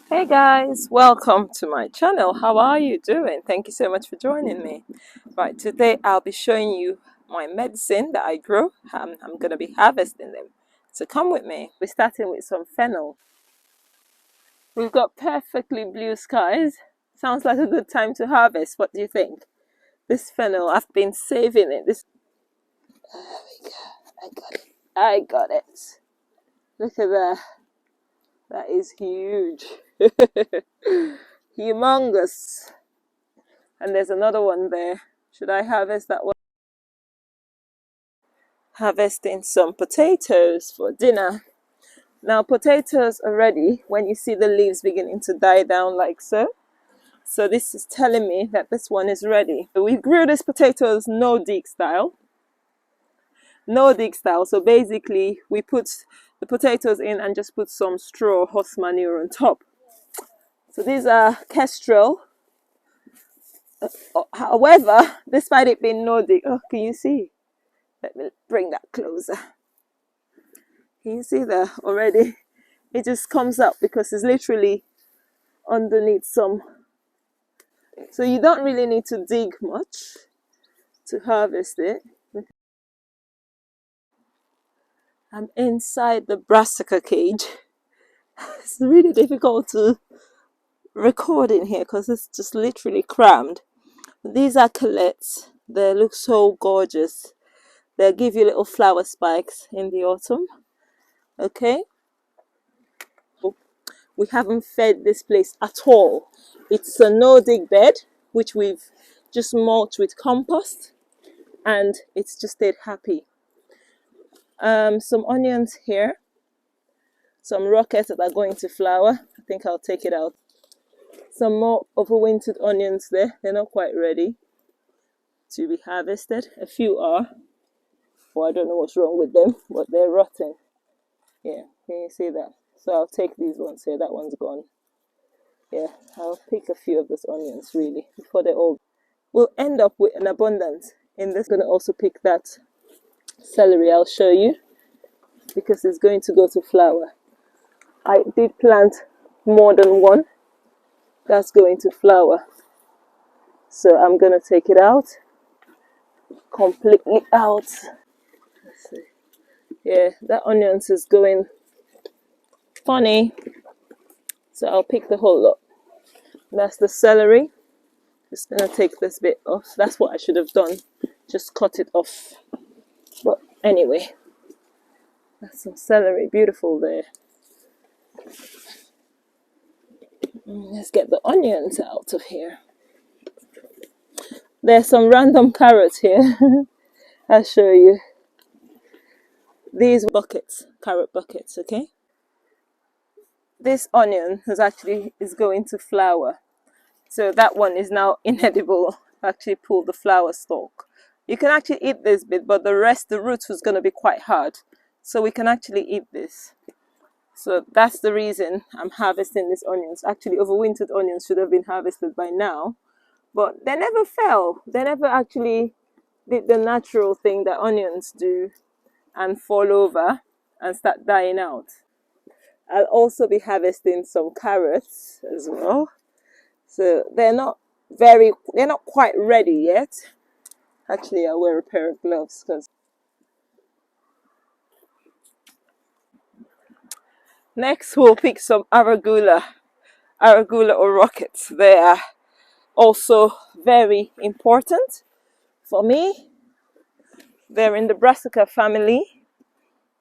Hey guys, welcome to my channel. How are you doing? Thank you so much for joining me. Right, today I'll be showing you my medicine that I grow. I'm going to be harvesting them. So come with me. We're starting with some fennel. We've got perfectly blue skies. Sounds like a good time to harvest. What do you think? This fennel, I've been saving it. There we go. I got it. I got it. Look at that. That is huge. Humongous. And there's another one there. Should I harvest that one? Harvesting some potatoes for dinner. Now potatoes are ready when you see the leaves beginning to die down like so. So this is telling me that this one is ready. We grew these potatoes no dig style. No dig style. So basically we put the potatoes in and just put some straw horse manure on top. So these are kestrel. However, despite it being no dig, oh, can you see? Let me bring that closer. Can you see that already? It just comes up because it's literally underneath some. So you don't really need to dig much to harvest it. I'm inside the brassica cage. It's really difficult to record in here because it's just literally crammed. These are colettes. They look so gorgeous. They'll give you little flower spikes in the autumn. Okay. We haven't fed this place at all. It's a no-dig bed, which we've just mulched with compost, and it's just stayed happy. Some onions here, some rockets that are going to flower. I think I'll take it out. Some more overwintered onions there. They're not quite ready to be harvested. A few are. Well, I don't know what's wrong with them, but they're rotten. Yeah, can you see that? So I'll take these ones here. That one's gone. Yeah, I'll pick a few of those onions really before they all. We'll end up with an abundance in this. I'm going to also pick that celery. I'll show you because it's going to go to flower. I did plant more than one that's going to flower, so I'm going to take it out completely out. Let's see. Yeah, that onions is going funny, so I'll pick the whole lot. That's the celery. Just gonna take this bit off. That's what I should have done, just cut it off. But anyway, that's some celery. Beautiful there. Let's get the onions out of here. There's some random carrots here. I'll show you. These buckets, carrot buckets, okay? This onion is going to flower. So that one is now inedible. Actually pull the flower stalk. You can actually eat this bit, but the rest, the roots, was going to be quite hard. So we can actually eat this. So that's the reason I'm harvesting these onions. Actually, overwintered onions should have been harvested by now. But they never fell. They never actually did the natural thing that onions do and fall over and start dying out. I'll also be harvesting some carrots as well. So they're not quite ready yet. Actually, I'll wear a pair of gloves because. Next, we'll pick some arugula or rockets. They are also very important for me. They're in the brassica family,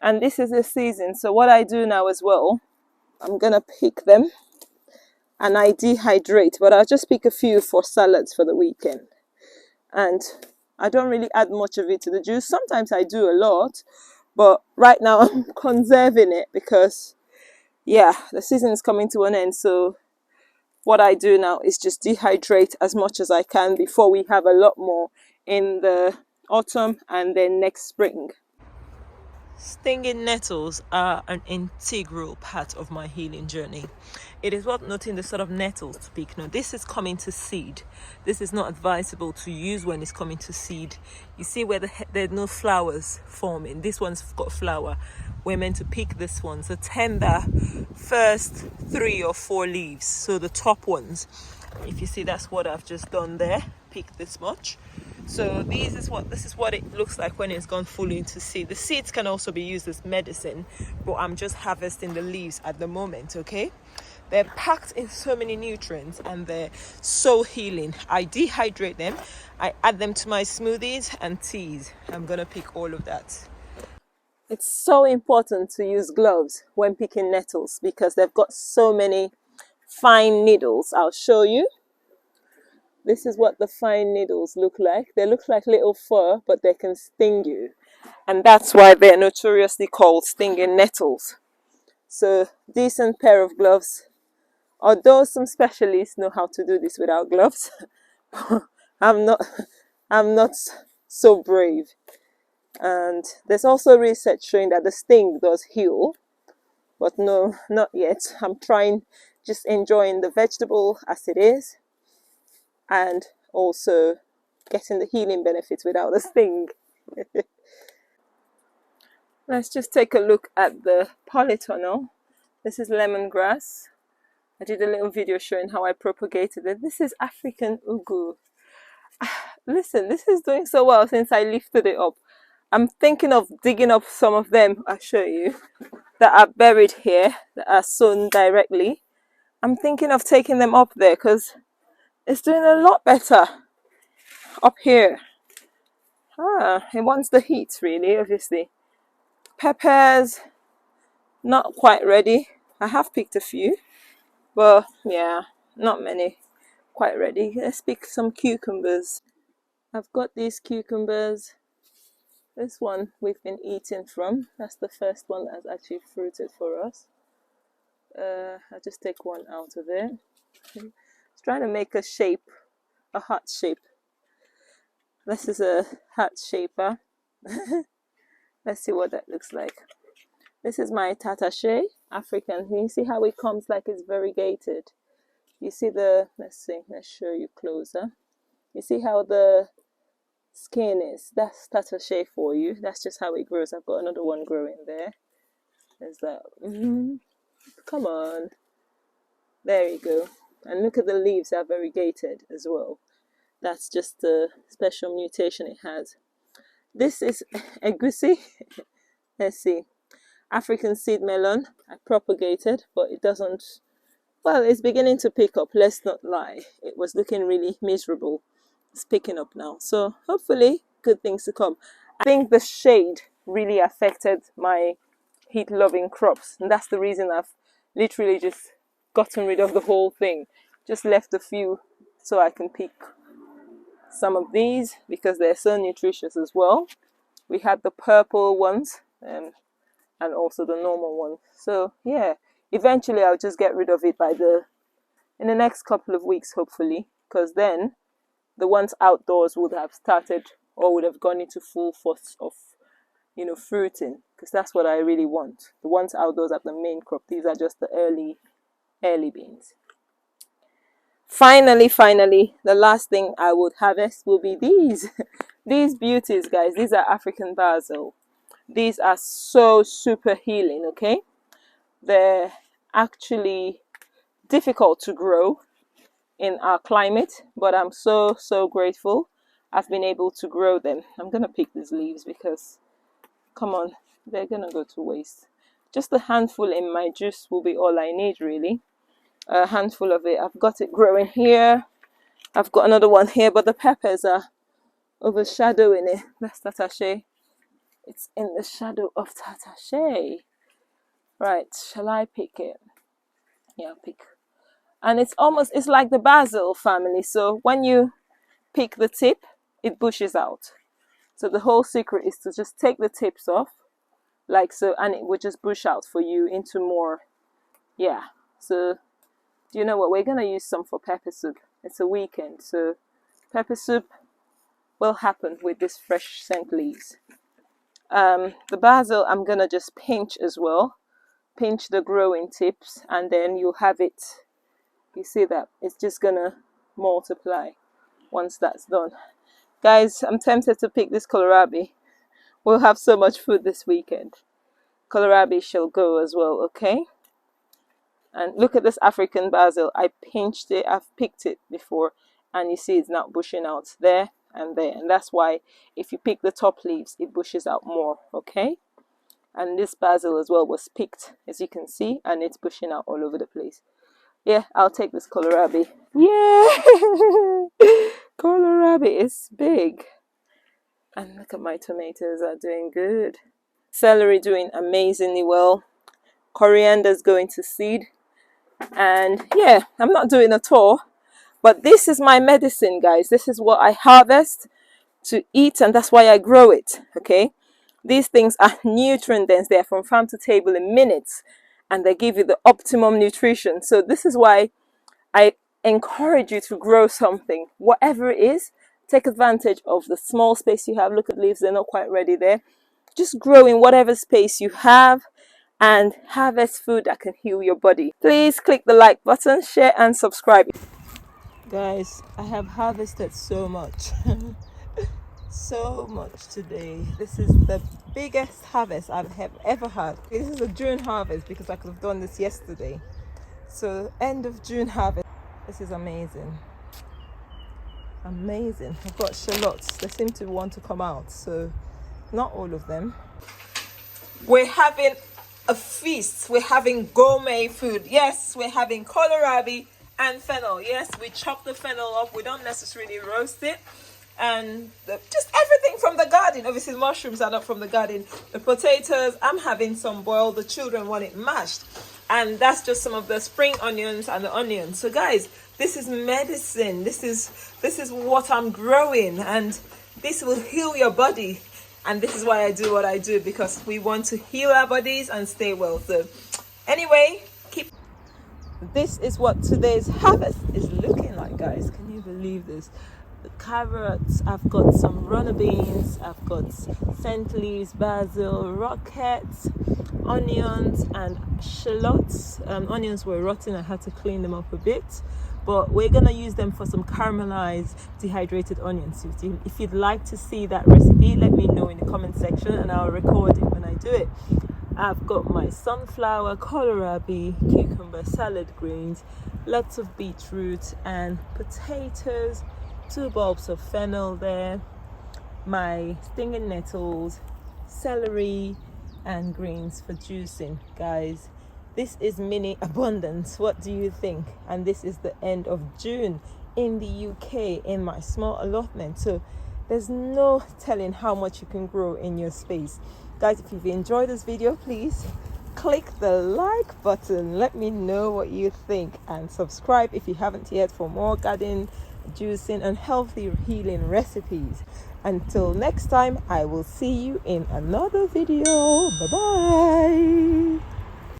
and this is the season. So what I do now as well, I'm gonna pick them and I dehydrate, but I'll just pick a few for salads for the weekend. And I don't really add much of it to the juice. Sometimes I do a lot, but right now I'm conserving it because, yeah, the season is coming to an end. So what I do now is just dehydrate as much as I can before we have a lot more in the autumn and then next spring. Stinging nettles are an integral part of my healing journey. It is worth noting the sort of nettles to pick. No, this is coming to seed. This is not advisable to use when it's coming to seed. You see where there are no flowers forming. This one's got flower. We're meant to pick this one. So tender first 3 or 4 leaves. So the top ones. If you see, that's what I've just done there. Pick this much. So this is what it looks like when it's gone fully into seed. The seeds can also be used as medicine, but I'm just harvesting the leaves at the moment, okay? They're packed in so many nutrients and they're so healing. I dehydrate them, I add them to my smoothies and teas. I'm gonna pick all of that. It's so important to use gloves when picking nettles because they've got so many fine needles. I'll show you. This is what the fine needles look like. They look like little fur, but they can sting you. And that's why they're notoriously called stinging nettles. So, decent pair of gloves. Although some specialists know how to do this without gloves, I'm not so brave. And there's also research showing that the sting does heal. But no, not yet. I'm trying, just enjoying the vegetable as it is. And also getting the healing benefits without the sting. Let's just take a look at the polytunnel. This is lemongrass. I did a little video showing how I propagated it. This is African ugu. Listen, this is doing so well since I lifted it up. I'm thinking of digging up some of them, I'll show you, that are buried here, that are sown directly. I'm thinking of taking them up there because it's doing a lot better up here. It wants the heat, really, obviously. Peppers, not quite ready. I have picked a few, but yeah, not many quite ready. Let's pick some cucumbers. I've got these cucumbers. This one we've been eating from. That's the first one that's actually fruited for us. I'll just take one out of it. It's trying to make a shape, a heart shape. This is a heart shaper. Let's see what that looks like. This is my Tatashe, African. You see how it comes like it's variegated. You see let's show you closer. You see how the skin is. That's Tatashe for you. That's just how it grows. I've got another one growing there. There's that. Come on. There you go. And look at the leaves are variegated as well. That's just a special mutation it has. This is Egusi. Let's see. African seed melon. I propagated, but it doesn't. Well, it's beginning to pick up. Let's not lie. It was looking really miserable. It's picking up now. So hopefully, good things to come. I think the shade really affected my heat-loving crops, and that's the reason I've literally just gotten rid of the whole thing. Just left a few so I can pick some of these because they're so nutritious as well. We had the purple ones and also the normal ones. So yeah, eventually I'll just get rid of it in the next couple of weeks, hopefully, because then the ones outdoors would have started or would have gone into full force of fruiting, because that's what I really want. The ones outdoors are the main crop. These are just the early beans. Finally, the last thing I would harvest will be these. These beauties, guys. These are African basil. These are so super healing, okay? They're actually difficult to grow in our climate, but I'm so grateful I've been able to grow them. I'm gonna pick these leaves because, come on, they're gonna go to waste. Just a handful in my juice will be all I need, really. A handful of it. I've got it growing here. I've got another one here, but the peppers are overshadowing it. That's Tatashe. It's in the shadow of Tatashe. Right, shall I pick it? Yeah, I'll pick. And it's like the basil family. So when you pick the tip, it bushes out. So the whole secret is to just take the tips off, like so, and it will just bush out for you into more. Yeah. So do you know what? We're gonna use some for pepper soup. It's a weekend, so pepper soup will happen with this fresh scent leaves. The basil I'm gonna just pinch as well, pinch the growing tips, and then you'll have it. You see that? It's just gonna multiply once that's done. Guys, I'm tempted to pick this kohlrabi. We'll have so much food this weekend. Kohlrabi shall go as well, okay? And look at this African basil. I pinched it, I've picked it before, and you see it's not bushing out there and there. And that's why if you pick the top leaves, it bushes out more, okay? And this basil as well was picked, as you can see, and it's bushing out all over the place. Yeah, I'll take this kohlrabi. Yeah! Kohlrabi is big. And look at my tomatoes are doing good. Celery doing amazingly well. Coriander's going to seed. And yeah, I'm not doing a tour, but this is my medicine, guys. This is what I harvest to eat, and that's why I grow it, okay? These things are nutrient dense. They're from farm to table in minutes, and they give you the optimum nutrition. So this is why I encourage you to grow something, whatever it is. Take advantage of the small space you have. Look at leaves, they're not quite ready there. Just grow in whatever space you have and harvest food that can heal your body. Please click the like button, share and subscribe. Guys, I have harvested so much. So much today. This is the biggest harvest I've ever had. This is a June harvest because I could have done this yesterday. So end of June harvest. This is amazing. Amazing. I've got shallots. They seem to want to come out, so not all of them. We're having a feast. We're having gourmet food. Yes, we're having kohlrabi and fennel. Yes, we chop the fennel up. We don't necessarily roast it. And just everything from the garden. Obviously, the mushrooms are not from the garden. The potatoes, I'm having some boiled. The children want it mashed. And that's just some of the spring onions and the onions. So guys, this is medicine. This is what I'm growing, and this will heal your body. And this is why I do what I do, because we want to heal our bodies and stay well. So anyway, this is what today's harvest is looking like, guys. Can you believe this? The carrots, I've got some runner beans, I've got scent leaves, basil, rockets, onions and shallots. Onions were rotten, I had to clean them up a bit, but we're gonna use them for some caramelized dehydrated onions. If you'd like to see that recipe, let me know in the comment section and I'll record it when I do it. I've got my sunflower, kohlrabi, cucumber, salad greens, lots of beetroot and potatoes, 2 bulbs of fennel there, my stinging nettles, celery and greens for juicing. Guys, this is mini abundance. What do you think? And this is the end of June in the UK in my small allotment, so there's no telling how much you can grow in your space. Guys, if you've enjoyed this video, please click the like button. Let me know what you think, and subscribe if you haven't yet for more garden, juicing and healthy healing recipes. Until next time, I will see you in another video. Bye bye.